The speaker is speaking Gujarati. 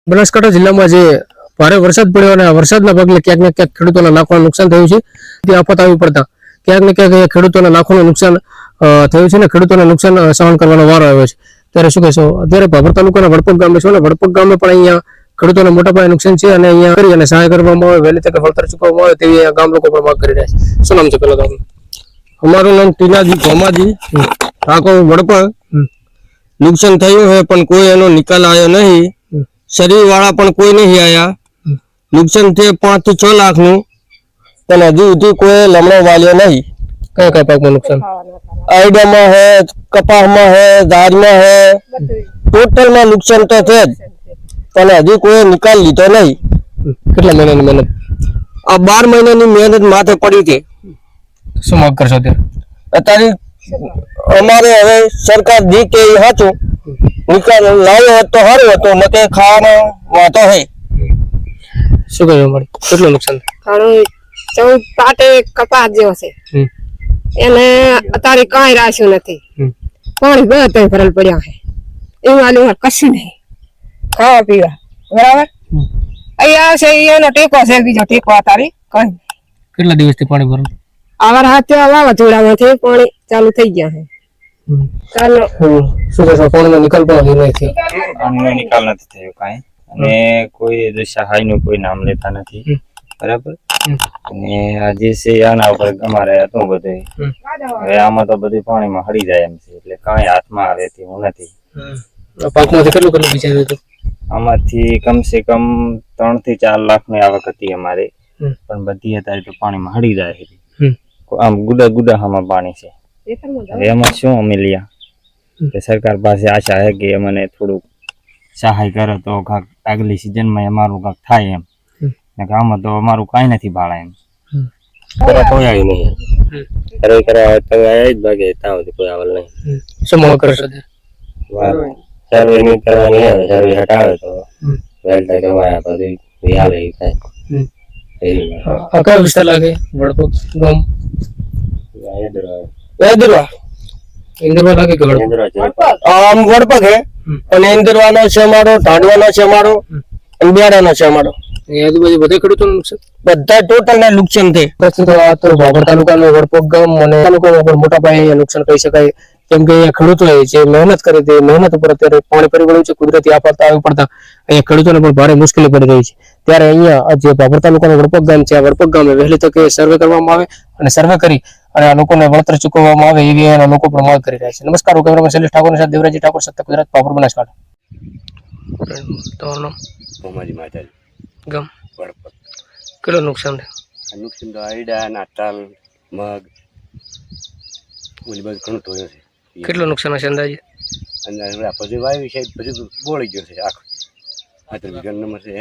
બનાસકાંઠા જિલ્લામાં જે ભારે વરસાદ પડ્યો અને વરસાદના પગલે ક્યાંક ને ક્યાંક ખેડૂતોના લાખોનું નુકસાન થયું છે. તે આફત આવી પડતા ક્યાંક ને ક્યાંક ખેડૂતોના લાખોનું નુકસાન થયું છે ને ખેડૂતોને નુકસાન સહન કરવાનો વારો આવ્યો છે. ત્યારે શું કહેશો? અત્યારે ભાભર તાલુકાના વડપગ ગામે છો ને વડપગ ગામે પણ અહીંયા ખેડૂતોને મોટા પાયે નુકસાન છે અને અહીંયા કરી અને સહાય કરવામાં આવે, વહેલી તકે વળતર ચૂકવવામાં આવે તેવી ગામ લોકો પણ માંગ કરી રહ્યા છે. શું નામ છે પેલા ગામનું? અમારું નામ ટીનાજી ભોમાજી ઠાકોર વડપગ. નુકસાન થયું છે પણ કોઈ એનો નિકાલ આવ્યો નહીં. શરીર વાળા પણ કોઈ નહીં આયા. નુકસાન છે 5 થી 6 લાખનું પણ હજુ સુધી કોઈ લમણો વાલ્યો નહીં. કયા કયા પાકમાં નુકસાન? આઈડામાં હે, કપાસમાં હે, ધારમાં હે, ટોટલમાં નુકસાન તો છે જ પણ હજુ કોઈ નિકાલ લીધો નહીં. કેટલા મહિનાની મહેનત? આ 12 મહિનાની મહેનત માથે પડી છે. શું માંગ કરશો અત્યારે? અત્યારે અમારે હવે સરકાર જે કે એ સાચું નિકાલ લાવ્યો હોત તો સારું હતું, ન કે ખાવાનો વાંધો હે. શું કહ્યું મળી? કેટલું નુકસાન? 14 પાટે કપાસ જેવો છે એને અત્યારે કઈ રાખ્યું નથી. પાણી બધા ભરેલ પડ્યા છે. એવું આલું કશું નહીં. ખાવા પીવા બરાબર અહીંયા આવશે એનો ટેકો છે, બીજો ટેકો અત્યારે કઈ. કેટલા દિવસથી પાણી ભરું? આવાર હાથે વાવાઝોડામાંથી પાણી ચાલુ થઈ ગયા છે. ચાલો શું કહેશો? પાણીનો નિકાલ પણ હજી નહીં થયો. પાણીનો નિકાલ નથી થયો કાંઈ, અને કોઈ સહાયનું કોઈ નામ લેતા નથી. બરાબર. અને આજે છે આના ઉપર અમારે હતું બધું. હવે આમાં તો બધું પાણીમાં હળી જાય એમ છે, એટલે કાંઈ હાથમાં આવે તેવું નથી. પાકમાંથી કેટલું કેટલું વિચાર્યું હતું? આમાંથી કમસે કમ 3 થી 4 લાખની આવક હતી અમારે, પણ બધી અત્યારે તો પાણીમાં હળી જાય છે. આમ ગુડા આમાં પાણી છે. હવે એમાં શું અમે લ્યા કે સરકાર પાસે આશા છે કે અમને થોડુંક સહાય કરે તો કાંક આગલી સિઝનમાં અમારું કાંક થાય એમ. આમાં તો અમારું કાંઈ નથી ભાડા એમ. કોઈ આવી નહીં. ભાગે કોઈ આવલ નહીં. શું માંગ કરશો? સર્વે ની કરવાની આવે, સર્વે હટાવે તો વેલ તકે વાયા પછી આવે થાય. આ કયો વિસ્તાર લાગે? વડપગ ગામ ઇન્દરવા લાગે કે વડપગ? આમ વડપગ હે અને ઇન્દરવાનો છે અમારો, ઢાંડવાનો છે અમારો અને બેડાનો છે અમારો. આજુબાજુ બધા ખેડૂતોનું નુકસાન? બધા ટોટલ ના નુકસાન છે. તો ભાભર તાલુકાનો વડપગ ગામ અને તાલુકામાં પણ મોટા પાયે નુકસાન કહી શકાય, કેમ કે અહીંયા ખેડૂતોએ જે મહેનત કરી તે મહેનત ઉપર અત્યારે પાણી ફરી વળ્યું છે. કુદરતી આફત આવી પડતા અહીંયા ખેડૂતોને પણ ભારે મુશ્કેલી પડી રહી છે. ત્યારે અહીંયા જે ભાભર તાલુકાનું વડપગ ગામ છે, આ વડપગ ગામે વહેલી તકે સર્વે કરવામાં આવે અને સર્વે કરી અને આ લોકોને વળતર ચૂકવવામાં આવે એવી એના લોકો પણ માંગ કરી રહ્યા છે. નમસ્કાર, હું કેમેરામેન શૈલેષ ઠાકોરની સાથે દેવરાજી ઠાકોર, સત્ય ગુજરાત, ભાભર, બનાસકાંઠા. તમારું નામ? ભોમાજી માતાજી ગામ વડપગ. કેટલું નુકસાન થયું? નુકસાન તો આઈડા, નાતાલ, મગ ઓલી બધું ઘણું થયું છે. કેટલું નુકસાન હશે અંદાજે? અને બધું વાવી છે, બધું બોળી ગયું છે આખું. 15 વીઘા નંબર છે.